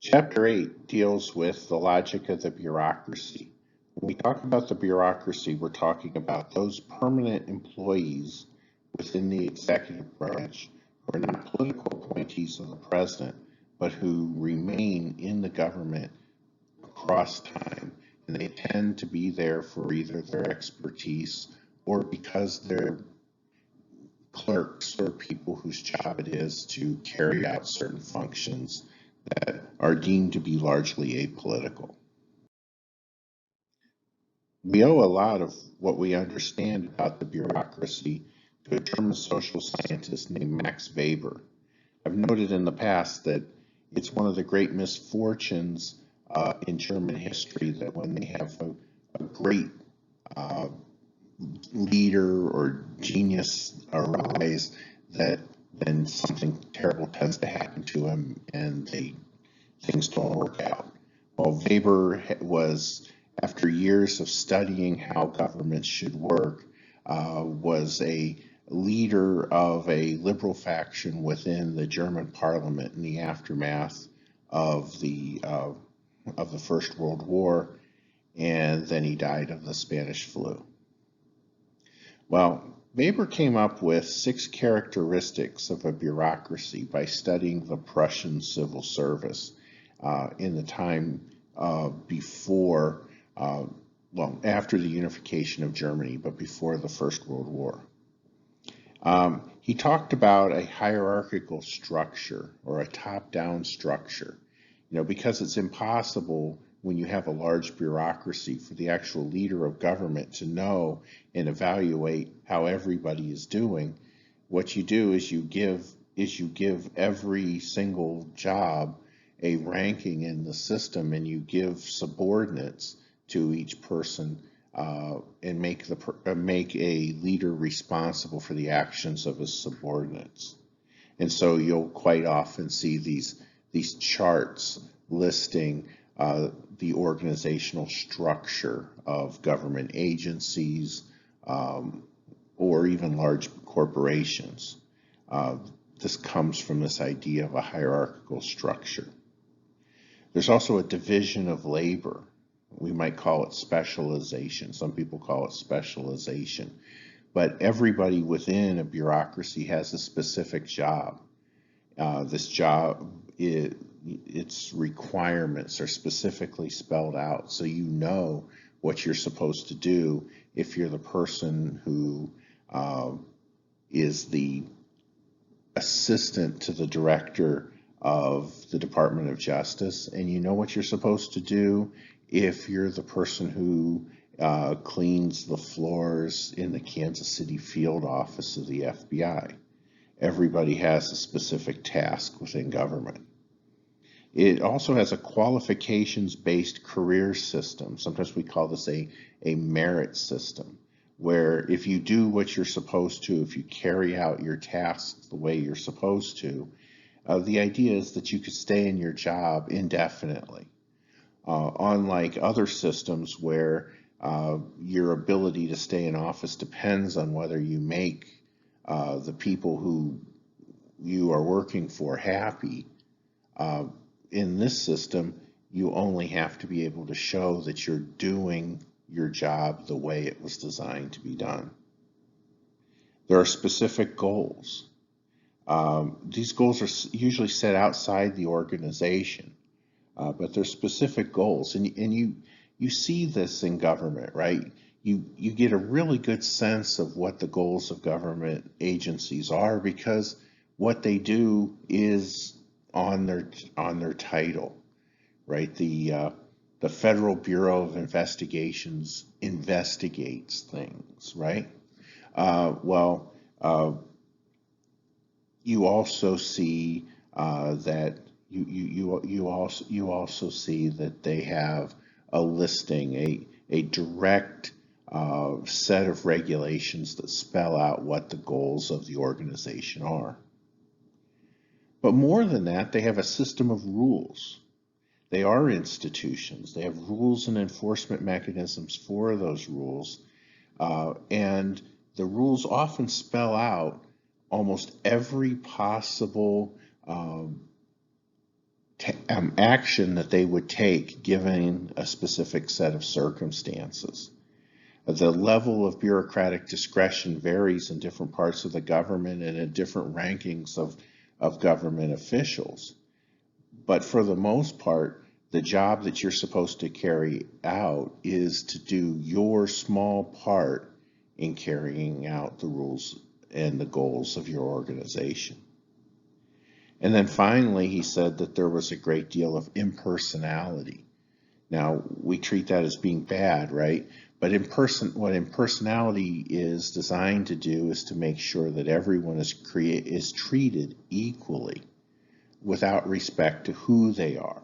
Chapter 8 deals with the logic of the bureaucracy. When we talk about the bureaucracy, we're talking about those permanent employees within the executive branch who are not political appointees of the president, but who remain in the government across time. And they tend to be there for either their expertise or because they're clerks or people whose job it is to carry out certain functions that are deemed to be largely apolitical. We owe a lot of what we understand about the bureaucracy to a German social scientist named Max Weber. I've noted in the past that it's one of the great misfortunes in German history that when they have a great uh, leader or genius arise, that then something terrible tends to happen to him and things don't work out. Well, Weber was, after years of studying how governments should work, was a leader of a liberal faction within the German parliament in the aftermath of the First World War, and then he died of the Spanish flu. Well, Weber came up with 6 characteristics of a bureaucracy by studying the Prussian civil service in the time before, after the unification of Germany, but before the First World War. He talked about a hierarchical structure or a top-down structure, because it's impossible when you have a large bureaucracy for the actual leader of government to know and evaluate how everybody is doing. What you do is you give every single job a ranking in the system, and you give subordinates to each person and make a leader responsible for the actions of his subordinates. And so you'll quite often see these charts listing the organizational structure of government agencies or even large corporations. This comes from this idea of a hierarchical structure. There's also a division of labor. We might call it specialization. Some people call it specialization. But everybody within a bureaucracy has a specific job. This job, its requirements are specifically spelled out, so you know what you're supposed to do if you're the person who is the assistant to the director of the Department of Justice, and you know what you're supposed to do if you're the person who cleans the floors in the Kansas City field office of the FBI. Everybody has a specific task within government. It also has a qualifications-based career system. Sometimes we call this a merit system, where if you do what you're supposed to, if you carry out your tasks the way you're supposed to, the idea is that you could stay in your job indefinitely. Unlike other systems where your ability to stay in office depends on whether you make the people who you are working for happy. In this system, you only have to be able to show that you're doing your job the way it was designed to be done. There are specific goals. These goals are usually set outside the organization, but they're specific goals, and you see this in government, right? You get a really good sense of what the goals of government agencies are because what they do is on their title, right? The Federal Bureau of Investigations investigates things, right? You also see that you also see that they have a listing, a direct set of regulations that spell out what the goals of the organization are. But more than that, they have a system of rules. They are institutions. They have rules and enforcement mechanisms for those rules. And the rules often spell out almost every possible action that they would take given a specific set of circumstances. The level of bureaucratic discretion varies in different parts of the government and in different rankings of government officials. But for the most part, the job that you're supposed to carry out is to do your small part in carrying out the rules and the goals of your organization. And then finally, he said that there was a great deal of impersonality. Now, we treat that as being bad, right? But what impersonality is designed to do is to make sure that everyone is treated equally without respect to who they are.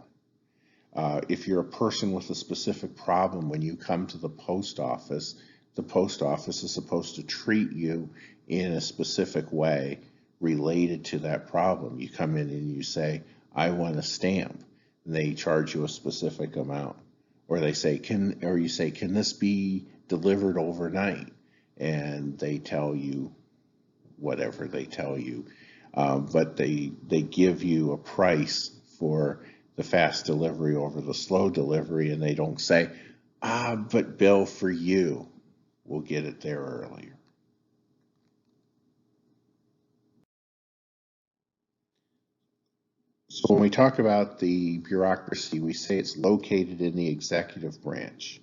If you're a person with a specific problem, when you come to the post office is supposed to treat you in a specific way related to that problem. You come in and you say, I want a stamp. And they charge you a specific amount. Or you say, can this be delivered overnight? And they tell you whatever they tell you. But they give you a price for the fast delivery over the slow delivery, and they don't say, but bill for you, we'll get it there earlier. So when we talk about the bureaucracy, we say it's located in the executive branch.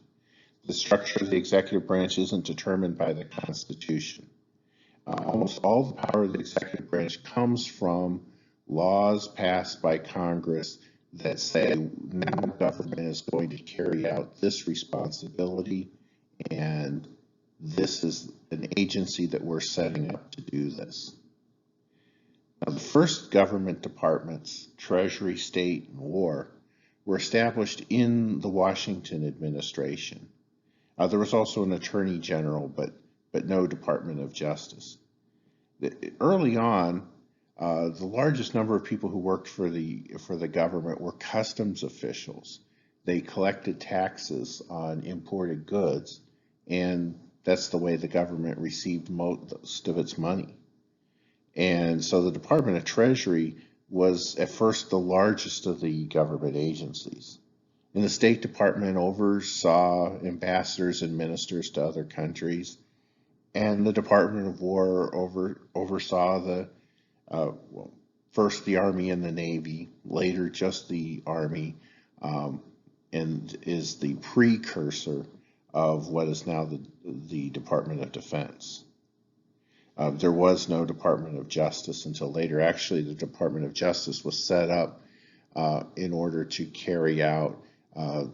The structure of the executive branch isn't determined by the Constitution. Almost all the power of the executive branch comes from laws passed by Congress that say now government is going to carry out this responsibility, and this is an agency that we're setting up to do this. Now, the first government departments, Treasury, State, and War, were established in the Washington administration. There was also an Attorney General, but no Department of Justice. Early on, the largest number of people who worked for the government were customs officials. They collected taxes on imported goods, and that's the way the government received most of its money. And so the Department of Treasury was at first the largest of the government agencies. And the State Department oversaw ambassadors and ministers to other countries. And the Department of War oversaw first the Army and the Navy, later just the Army, and is the precursor of what is now the Department of Defense. There was no Department of Justice until later. Actually, the Department of Justice was set up in order to carry out all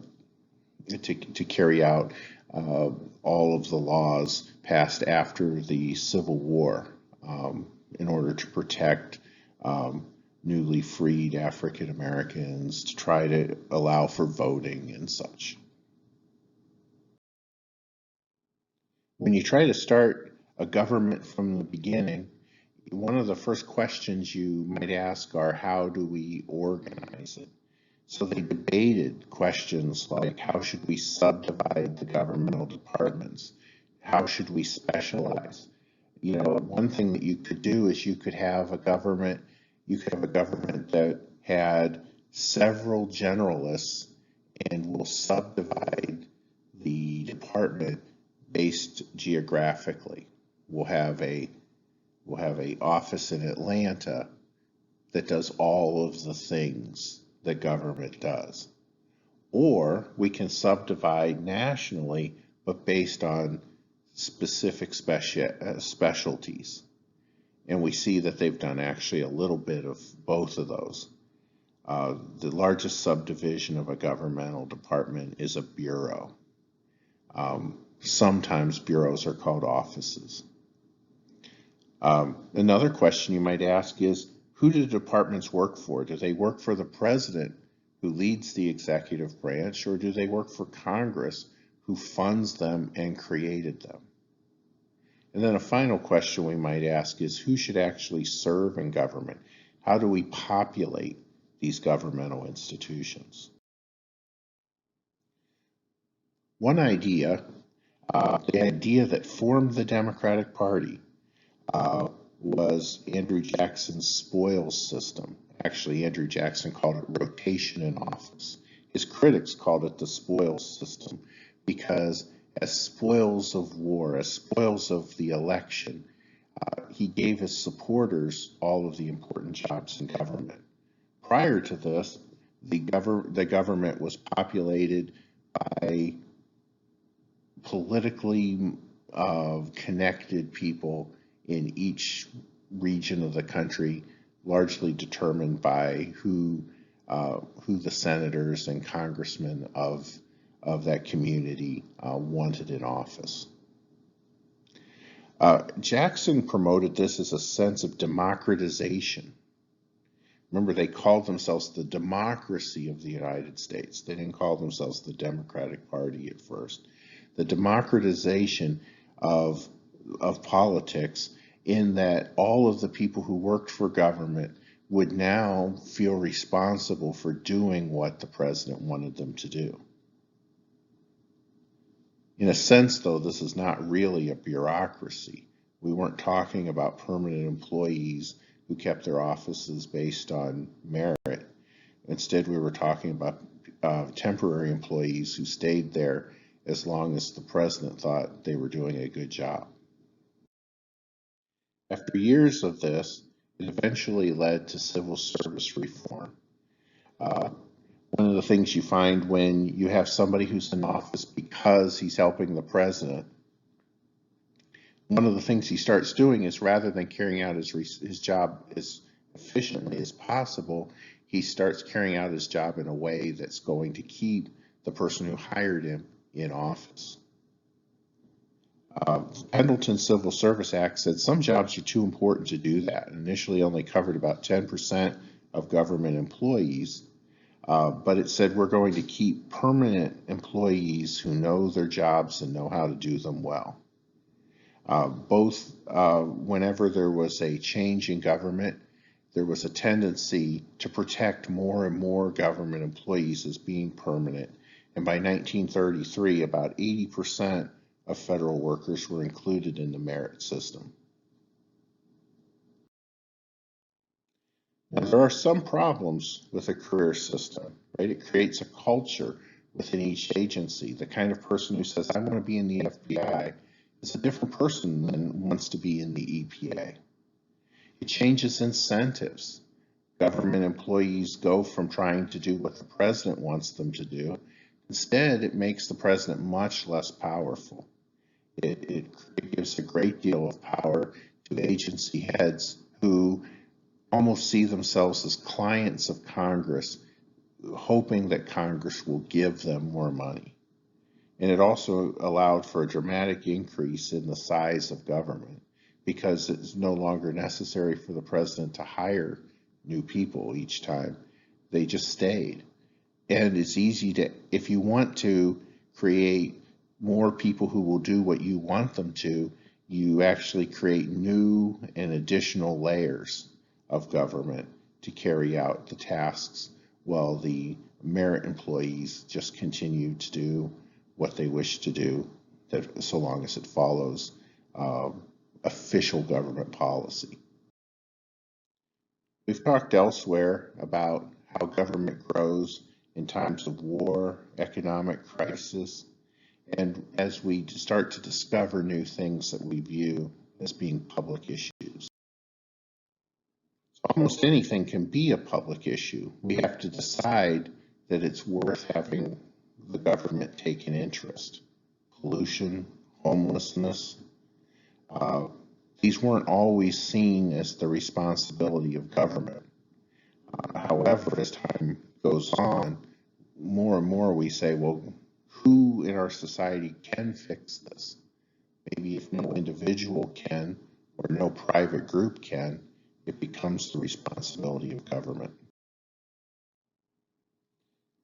of the laws passed after the Civil War in order to protect newly freed African Americans, to try to allow for voting and such. When you try to start a government from the beginning, one of the first questions you might ask are, how do we organize it? So they debated questions like, how should we subdivide the governmental departments? How should we specialize? One thing that you could do is you could have a government that had several generalists, and will subdivide the department based geographically. We'll have a office in Atlanta that does all of the things that government does. Or we can subdivide nationally, but based on specific specialties. And we see that they've done actually a little bit of both of those. The largest subdivision of a governmental department is a bureau. Sometimes bureaus are called offices. Another question you might ask is, who do the departments work for? Do they work for the president, who leads the executive branch, or do they work for Congress, who funds them and created them? And then a final question we might ask is, who should actually serve in government? How do we populate these governmental institutions? One idea, the idea that formed the Democratic Party, was Andrew Jackson's spoils system. Actually, Andrew Jackson called it rotation in office. His critics called it the spoils system because as spoils of war, as spoils of the election, he gave his supporters all of the important jobs in government. Prior to this, the government was populated by politically connected people in each region of the country, largely determined by who the senators and congressmen of that community wanted in office. Jackson promoted this as a sense of democratization. Remember, they called themselves the democracy of the United States. They didn't call themselves the Democratic Party at first. The democratization of politics, in that all of the people who worked for government would now feel responsible for doing what the president wanted them to do. In a sense, though, this is not really a bureaucracy. We weren't talking about permanent employees who kept their offices based on merit. Instead, we were talking about temporary employees who stayed there as long as the president thought they were doing a good job. After years of this, it eventually led to civil service reform. One of the things you find when you have somebody who's in office because he's helping the president, one of the things he starts doing is, rather than carrying out his job as efficiently as possible, he starts carrying out his job in a way that's going to keep the person who hired him in office. Pendleton Civil Service Act said some jobs are too important to do that. Initially only covered about 10% of government employees, but it said we're going to keep permanent employees who know their jobs and know how to do them well. Whenever there was a change in government, there was a tendency to protect more and more government employees as being permanent. And by 1933, about 80% of federal workers were included in the merit system. Now, there are some problems with a career system, right? It creates a culture within each agency. The kind of person who says, I want to be in the FBI, is a different person than wants to be in the EPA. It changes incentives. Government employees go from trying to do what the president wants them to do. Instead, it makes the president much less powerful. It gives a great deal of power to agency heads who almost see themselves as clients of Congress, hoping that Congress will give them more money. And it also allowed for a dramatic increase in the size of government because it's no longer necessary for the president to hire new people each time. They just stayed. And it's easy to, if you want to create more people who will do what you want them to, you actually create new and additional layers of government to carry out the tasks while the merit employees just continue to do what they wish to do, that so long as it follows official government policy. We've talked elsewhere about how government grows in times of war, economic crisis, and as we start to discover new things that we view as being public issues. So almost anything can be a public issue. We have to decide that it's worth having the government take an interest. Pollution, homelessness, these weren't always seen as the responsibility of government. However, as time goes on, more and more we say, well, who in our society can fix this? Maybe if no individual can or no private group can, it becomes the responsibility of government.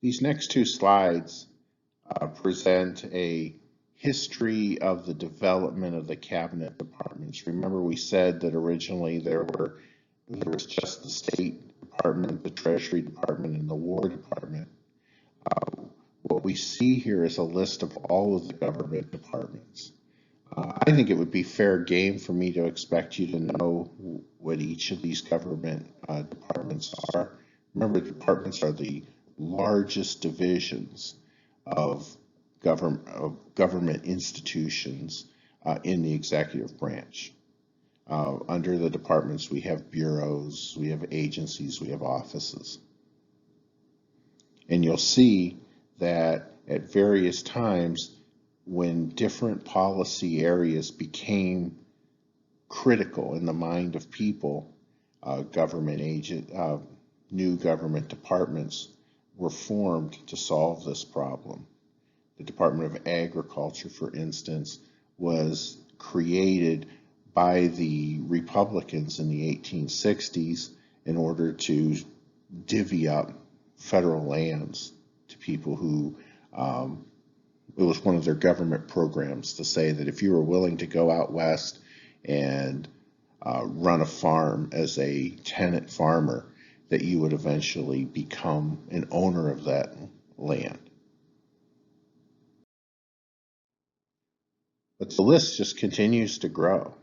These next two slides present a history of the development of the cabinet departments. Remember, we said that originally there was just the State Department, the Treasury Department, and the War Department. What we see here is a list of all of the government departments. I think it would be fair game for me to expect you to know what each of these government departments are. Remember, departments are the largest divisions of government institutions in the executive branch. Under the departments, we have bureaus, we have agencies, we have offices. And you'll see that at various times, when different policy areas became critical in the mind of people, new government departments were formed to solve this problem. The Department of Agriculture, for instance, was created by the Republicans in the 1860s in order to divvy up federal lands to people who, it was one of their government programs to say that if you were willing to go out west and run a farm as a tenant farmer, that you would eventually become an owner of that land. But the list just continues to grow.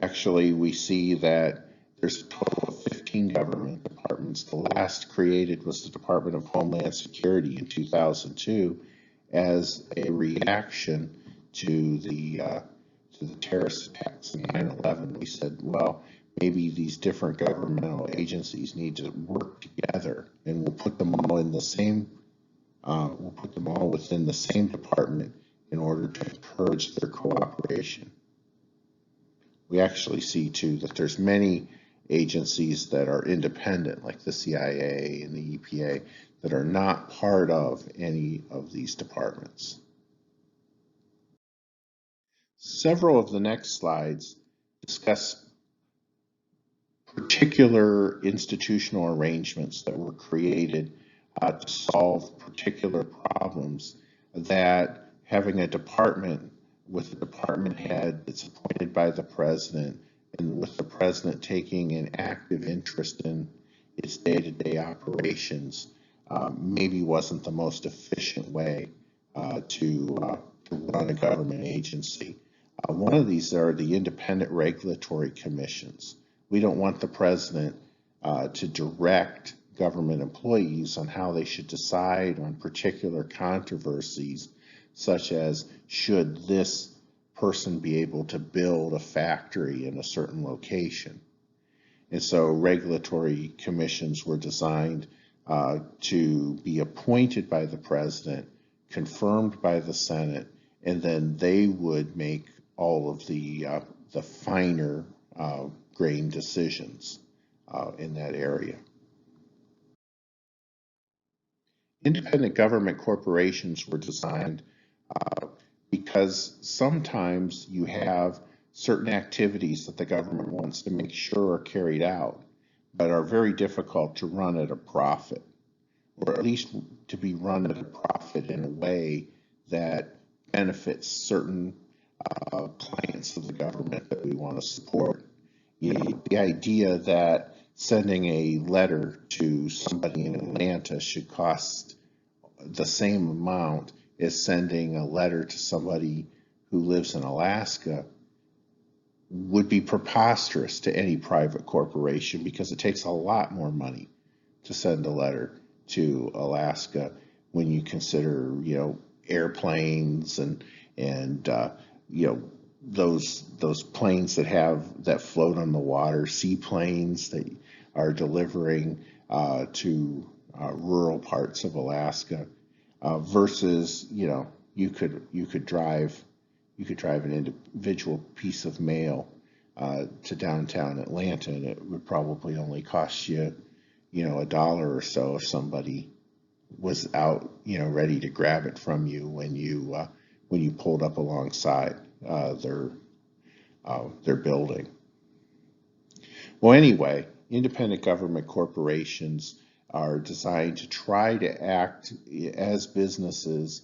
Actually, we see that there's a total of 15 government departments. The last created was the Department of Homeland Security in 2002 as a reaction to the terrorist attacks in 9/11. We said, well, maybe these different governmental agencies need to work together, and we'll put them all in the same. We'll put them all within the same department in order to encourage their cooperation. We actually see too that there's many agencies that are independent, like the CIA and the EPA, that are not part of any of these departments. Several of the next slides discuss particular institutional arrangements that were created to solve particular problems that having a department with a department head that's appointed by the president, and with the president taking an active interest in its day-to-day operations, maybe wasn't the most efficient way to run a government agency. One of these are the independent regulatory commissions. We don't want the president to direct government employees on how they should decide on particular controversies, such as should this person be able to build a factory in a certain location. And so regulatory commissions were designed to be appointed by the president, confirmed by the Senate, and then they would make all of the finer grain decisions in that area. Independent government corporations were designed because sometimes you have certain activities that the government wants to make sure are carried out, but are very difficult to run at a profit, or at least to be run at a profit in a way that benefits certain clients of the government that we want to support. The idea that sending a letter to somebody in Atlanta should cost the same amount as sending a letter to somebody who lives in Alaska would be preposterous to any private corporation, because it takes a lot more money to send a letter to Alaska when you consider, airplanes and those planes that float on the water, seaplanes that are delivering to rural parts of Alaska, versus you could drive an individual piece of mail to downtown Atlanta, and it would probably only cost you $1 or so if somebody was out ready to grab it from you when you pulled up alongside their building. Well, anyway, independent government corporations are designed to try to act as businesses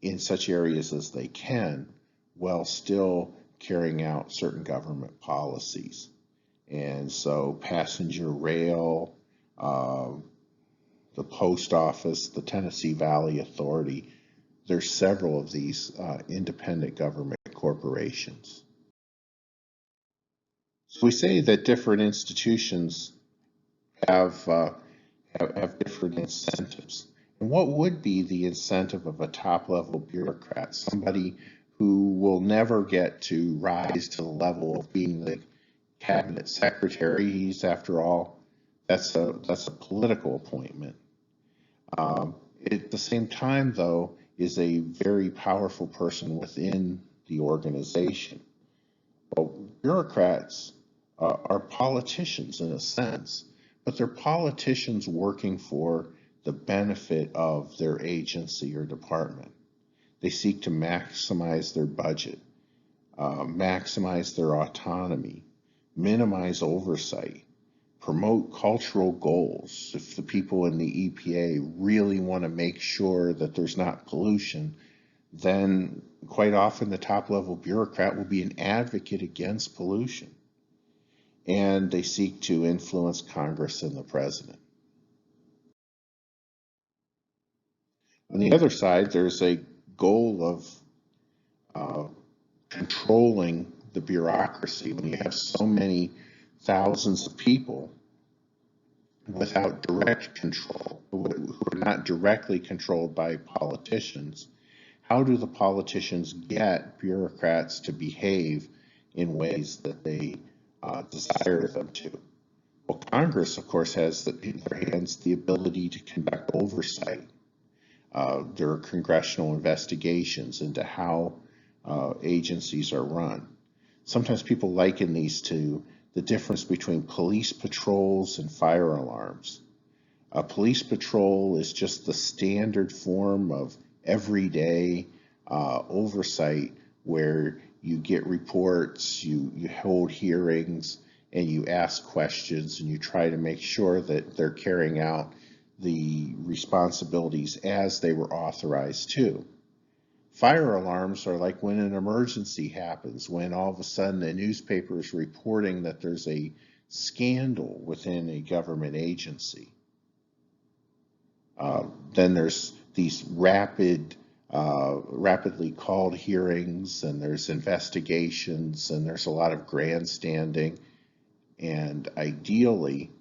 in such areas as they can, while still carrying out certain government policies. And so passenger rail, the post office, the Tennessee Valley Authority, there's several of these independent government corporations. So we say that different institutions have, have different incentives. And what would be the incentive of a top level bureaucrat, somebody who will never get to rise to the level of being the cabinet secretary? He's, after all, that's a political appointment. At the same time, though, is a very powerful person within the organization. Well, bureaucrats are politicians in a sense, but they're politicians working for the benefit of their agency or department. They seek to maximize their budget, maximize their autonomy, minimize oversight, promote cultural goals. If the people in the EPA really want to make sure that there's not pollution, then quite often the top level bureaucrat will be an advocate against pollution. And they seek to influence Congress and the president. On the other side, there's a goal of controlling the bureaucracy. When you have so many thousands of people without direct control, who are not directly controlled by politicians, how do the politicians get bureaucrats to behave in ways that they desire them to? Well, Congress, of course, has in their hands the ability to conduct oversight. There are congressional investigations into how agencies are run. Sometimes people liken these to the difference between police patrols and fire alarms. A police patrol is just the standard form of everyday oversight where you get reports, you hold hearings, and you ask questions, and you try to make sure that they're carrying out the responsibilities as they were authorized to. Fire alarms are like when an emergency happens, when all of a sudden the newspaper is reporting that there's a scandal within a government agency. Then there's these rapidly called hearings, and there's investigations, and there's a lot of grandstanding. And ideally,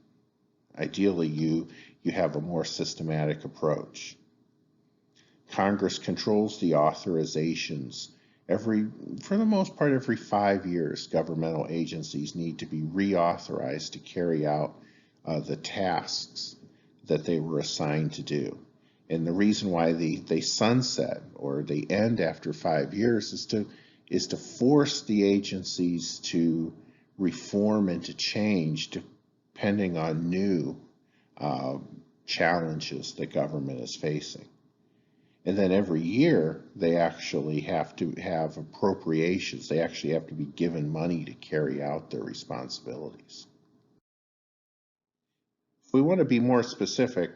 you have a more systematic approach. Congress controls the authorizations. For the most part, every 5 years, governmental agencies need to be reauthorized to carry out the tasks that they were assigned to do. And the reason why they sunset or they end after 5 years is to force the agencies to reform and to change depending on new challenges that government is facing. And then every year, they actually have to have appropriations. They actually have to be given money to carry out their responsibilities. If we want to be more specific,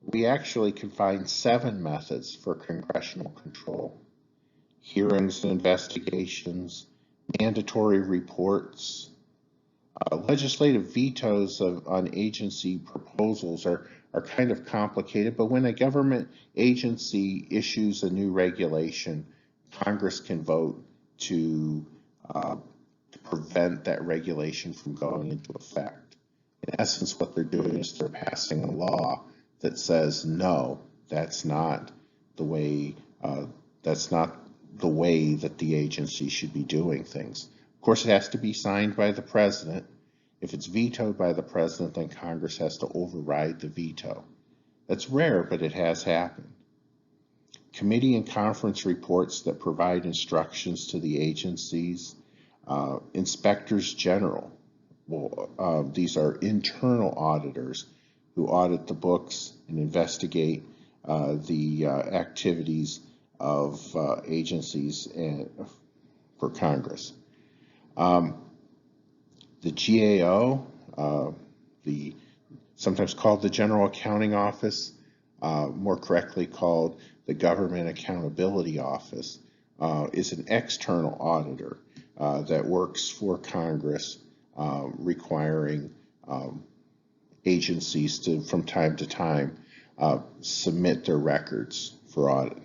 we actually can find 7 methods for congressional control: hearings and investigations, mandatory reports, legislative vetoes on agency proposals are kind of complicated, but when a government agency issues a new regulation, Congress can vote to prevent that regulation from going into effect. In essence, what they're doing is they're passing a law that says, no, that's not the way that the agency should be doing things. Of course, it has to be signed by the president. If it's vetoed by the president, then Congress has to override the veto. That's rare, but it has happened. Committee and conference reports that provide instructions to the agencies. Inspectors general. Well, these are internal auditors who audit the books and investigate the activities of agencies for Congress. The GAO, sometimes called the General Accounting Office, more correctly called the Government Accountability Office, is an external auditor that works for Congress, requiring agencies to, from time to time, submit their records for audit.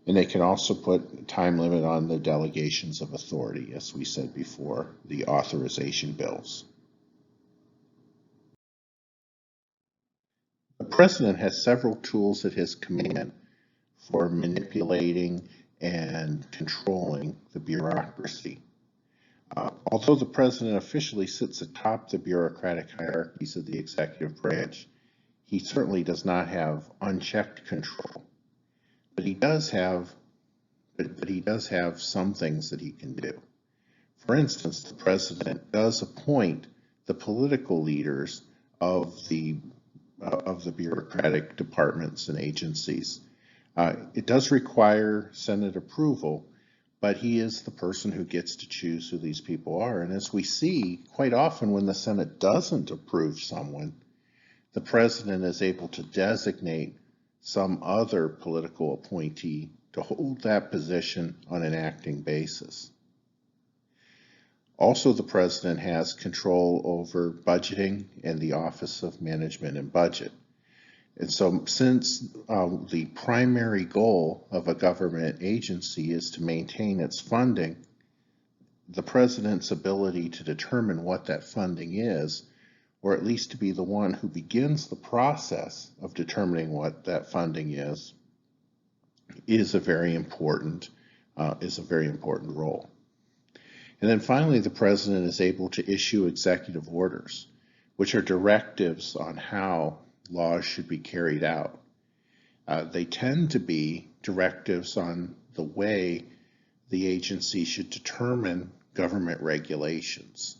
And they can also put a time limit on the delegations of authority, as we said before, the authorization bills. The president has several tools at his command for manipulating and controlling the bureaucracy. Although the president officially sits atop the bureaucratic hierarchies of the executive branch, he certainly does not have unchecked control. But he does have some things that he can do. For instance, the president does appoint the political leaders of the bureaucratic departments and agencies. It does require Senate approval, but he is the person who gets to choose who these people are. And as we see, quite often when the Senate doesn't approve someone, the president is able to designate some other political appointee to hold that position on an acting basis. Also, the president has control over budgeting and the Office of Management and Budget. And so since the primary goal of a government agency is to maintain its funding, the president's ability to determine what that funding is, or at least to be the one who begins the process of determining what that funding is a very important role. And then finally, the president is able to issue executive orders, which are directives on how laws should be carried out. They tend to be directives on the way the agency should determine government regulations.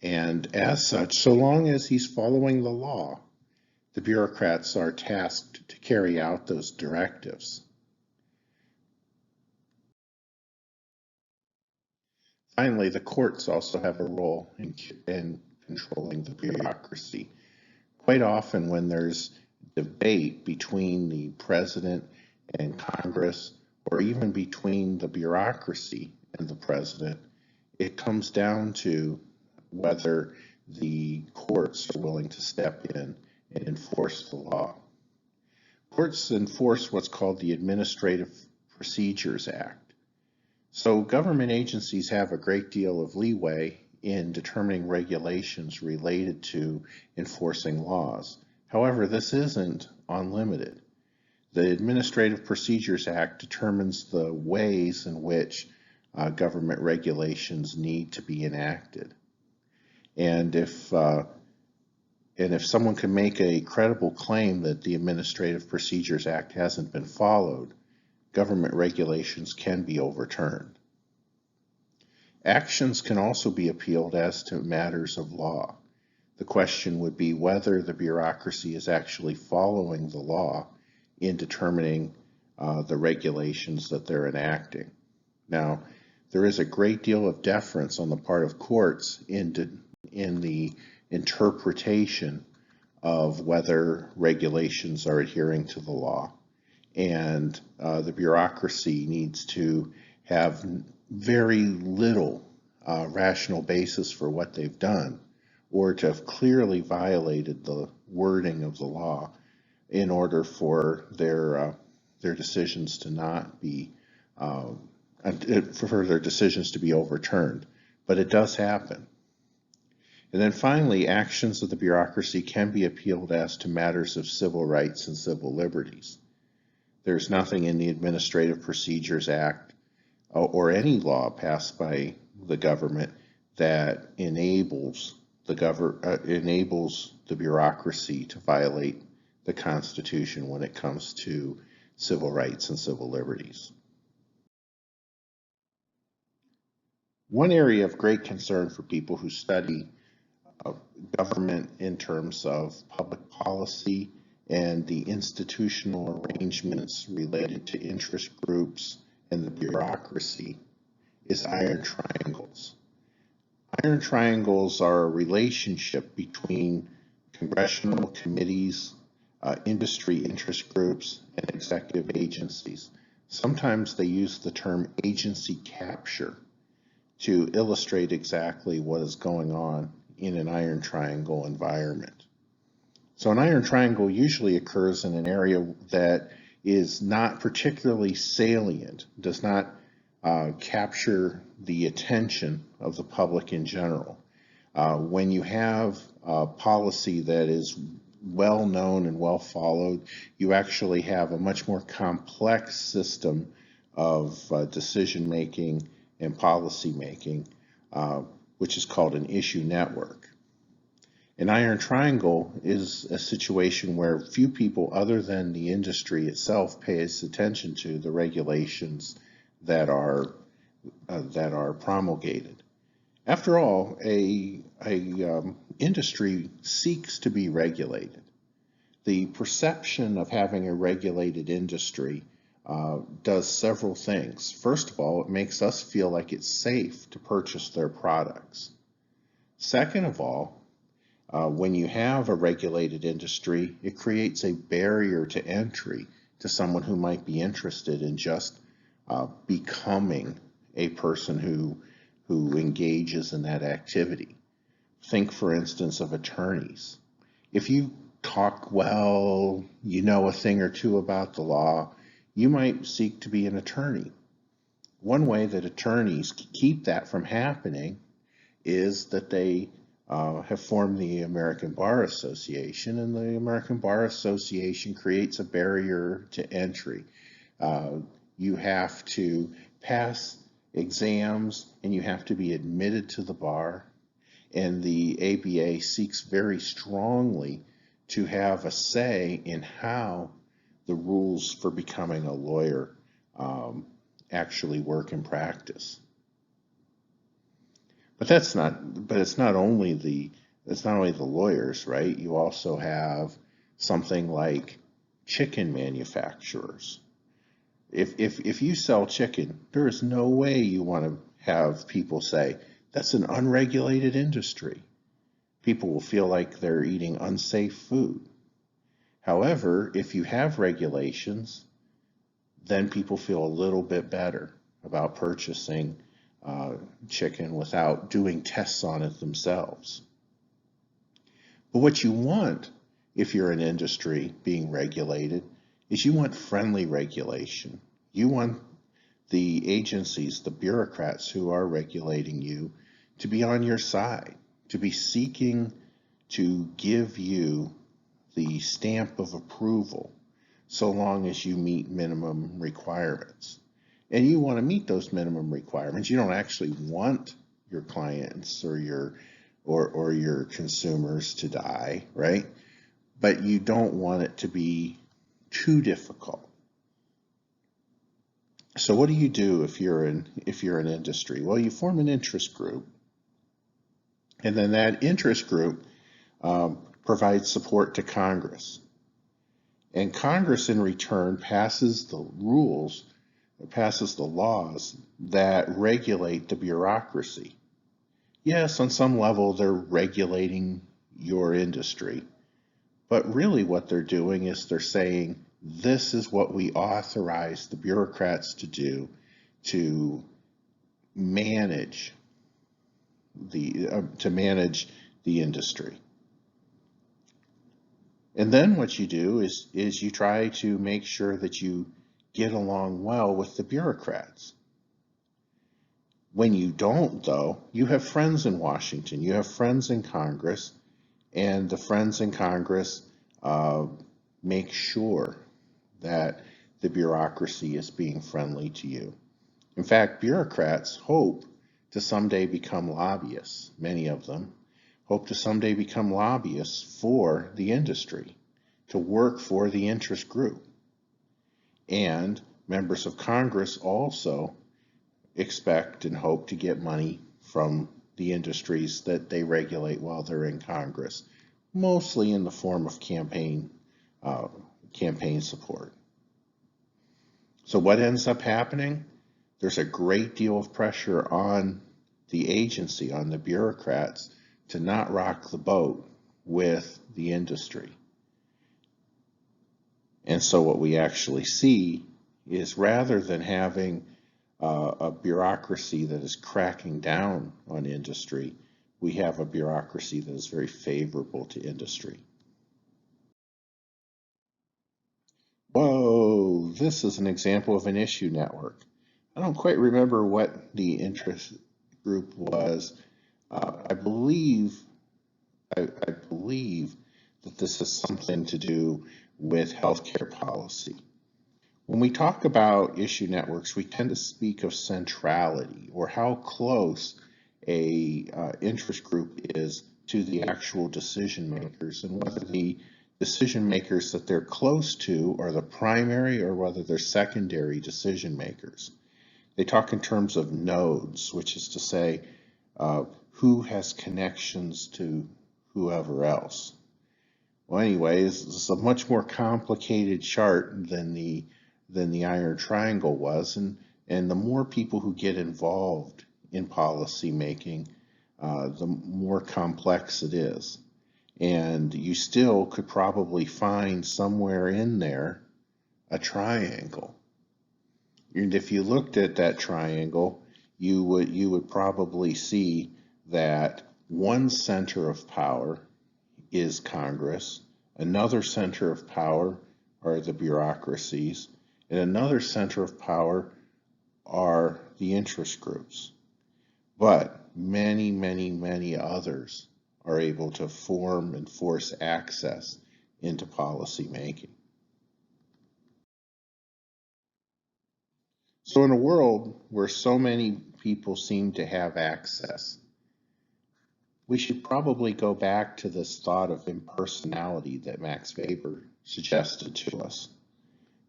And as such, so long as he's following the law, the bureaucrats are tasked to carry out those directives. Finally, the courts also have a role in controlling the bureaucracy. Quite often when there's debate between the president and Congress, or even between the bureaucracy and the president, it comes down to whether the courts are willing to step in and enforce the law. Courts enforce what's called the Administrative Procedures Act. So government agencies have a great deal of leeway in determining regulations related to enforcing laws. However, this isn't unlimited. The Administrative Procedures Act determines the ways in which government regulations need to be enacted. And if someone can make a credible claim that the Administrative Procedures Act hasn't been followed, government regulations can be overturned. Actions can also be appealed as to matters of law. The question would be whether the bureaucracy is actually following the law in determining the regulations that they're enacting. Now, there is a great deal of deference on the part of courts in the interpretation of whether regulations are adhering to the law. And the bureaucracy needs to have very little rational basis for what they've done, or to have clearly violated the wording of the law in order for their decisions to not be for their decisions to be overturned. But it does happen. And then finally, actions of the bureaucracy can be appealed as to matters of civil rights and civil liberties. There's nothing in the Administrative Procedures Act or any law passed by the government that enables the bureaucracy to violate the Constitution when it comes to civil rights and civil liberties. One area of great concern for people who study government in terms of public policy and the institutional arrangements related to interest groups and the bureaucracy is iron triangles. Iron triangles are a relationship between congressional committees, industry interest groups, and executive agencies. Sometimes they use the term agency capture to illustrate exactly what is going on in an iron triangle environment. So an iron triangle usually occurs in an area that is not particularly salient, does not capture the attention of the public in general. When you have a policy that is well known and well followed, you actually have a much more complex system of decision making and policy making, which is called an issue network. An iron triangle is a situation where few people other than the industry itself pays attention to the regulations that are promulgated. After all, a industry seeks to be regulated. The perception of having a regulated industry does several things. First of all, it makes us feel like it's safe to purchase their products. Second of all, when you have a regulated industry, it creates a barrier to entry to someone who might be interested in just becoming a person who engages in that activity. Think, for instance, of attorneys. If you talk well, you know a thing or two about the law, you might seek to be an attorney. One way that attorneys keep that from happening is that they have formed the American Bar Association, and the American Bar Association creates a barrier to entry. You have to pass exams and you have to be admitted to the bar, and the ABA seeks very strongly to have a say in how the rules for becoming a lawyer actually work in practice. But it's not only the lawyers, right? You also have something like chicken manufacturers. If you sell chicken, there is no way you want to have people say that's an unregulated industry. People will feel like they're eating unsafe food. However, if you have regulations, then people feel a little bit better about purchasing chicken without doing tests on it themselves. But what you want, if you're an industry being regulated, is you want friendly regulation. You want the agencies, the bureaucrats who are regulating you, to be on your side, to be seeking to give you the stamp of approval so long as you meet minimum requirements. And you want to meet those minimum requirements. You don't actually want your clients or your consumers to die, right? But you don't want it to be too difficult. So what do you do if you're an industry? Well, you form an interest group, and then that interest group provides support to Congress. And Congress, in return, passes the rules, passes the laws that regulate the bureaucracy. Yes, on some level, they're regulating your industry. But really what they're doing is they're saying, this is what we authorize the bureaucrats to do to manage the industry. And then what you do is you try to make sure that you get along well with the bureaucrats. When you don't, though, you have friends in Washington, you have friends in Congress, and the friends in Congress make sure that the bureaucracy is being friendly to you. In fact, bureaucrats hope to someday become lobbyists. Many of them hope to someday become lobbyists for the industry, to work for the interest group. And members of Congress also expect and hope to get money from the industries that they regulate while they're in Congress, mostly in the form of campaign support. So what ends up happening? There's a great deal of pressure on the agency, on the bureaucrats, to not rock the boat with the industry. And so what we actually see is, rather than having a bureaucracy that is cracking down on industry, we have a bureaucracy that is very favorable to industry. Whoa, So this is an example of an issue network. I don't quite remember what the interest group was. I believe that this has something to do with healthcare policy. When we talk about issue networks, we tend to speak of centrality, or how close a interest group is to the actual decision makers, and whether the decision makers that they're close to are the primary or whether they're secondary decision makers. They talk in terms of nodes, which is to say who has connections to whoever else. Well, anyways, this is a much more complicated chart than the iron triangle was, and the more people who get involved in policy making, the more complex it is. And you still could probably find somewhere in there a triangle. And if you looked at that triangle, you would probably see that one center of power is Congress, another center of power are the bureaucracies, and another center of power are the interest groups. But many, many, many others are able to form and force access into policy making. So in a world where so many people seem to have access, we should probably go back to this thought of impersonality that Max Weber suggested to us.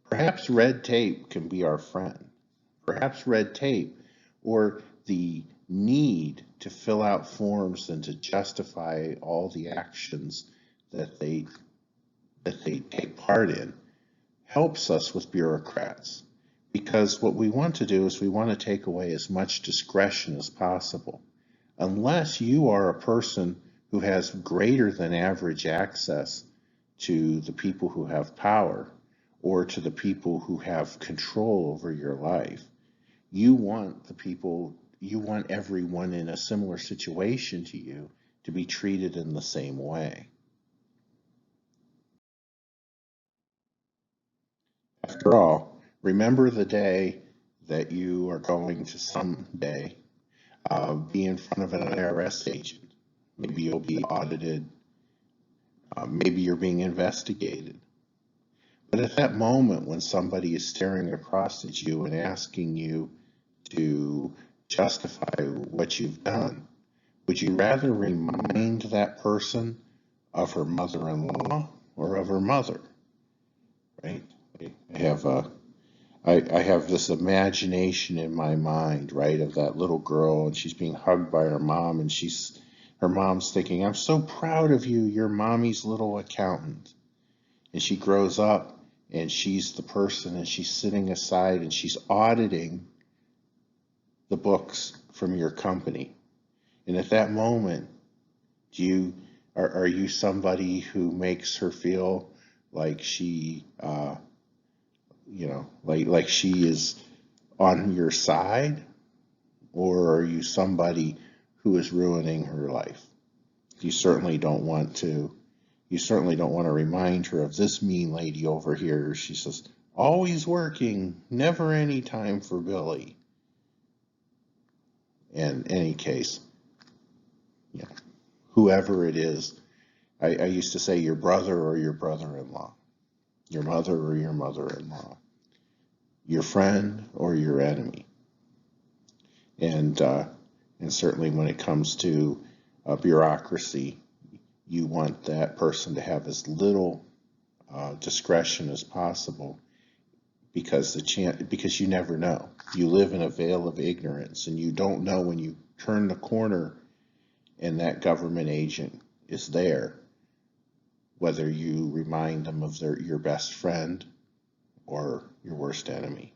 Perhaps red tape can be our friend. Perhaps red tape, or the need to fill out forms and to justify all the actions that they take part in, helps us with bureaucrats. Because what we want to do is we want to take away as much discretion as possible. Unless you are a person who has greater than average access to the people who have power, or to the people who have control over your life, you want everyone in a similar situation to you to be treated in the same way. After all, remember the day that you are going to someday be in front of an IRS agent. Maybe you'll be audited. Maybe you're being investigated. But at that moment when somebody is staring across at you and asking you to justify what you've done, would you rather remind that person of her mother-in-law or of her mother? Right? I have this imagination in my mind, right, of that little girl, and she's being hugged by her mom, and her mom's thinking, "I'm so proud of you, you're mommy's little accountant." And she grows up and she's the person, and she's sitting aside and she's auditing the books from your company. And at that moment, are you somebody who makes her feel like she like she is on your side, or are you somebody who is ruining her life? You certainly don't want to remind her of this mean lady over here. She says, always working, never any time for Billy. In any case, whoever it is, I used to say your brother or your brother-in-law, your mother or your mother-in-law, your friend or your enemy. And certainly when it comes to bureaucracy, you want that person to have as little discretion as possible, because you never know. You live in a veil of ignorance, and you don't know when you turn the corner and that government agent is there, whether you remind them of your best friend or your worst enemy.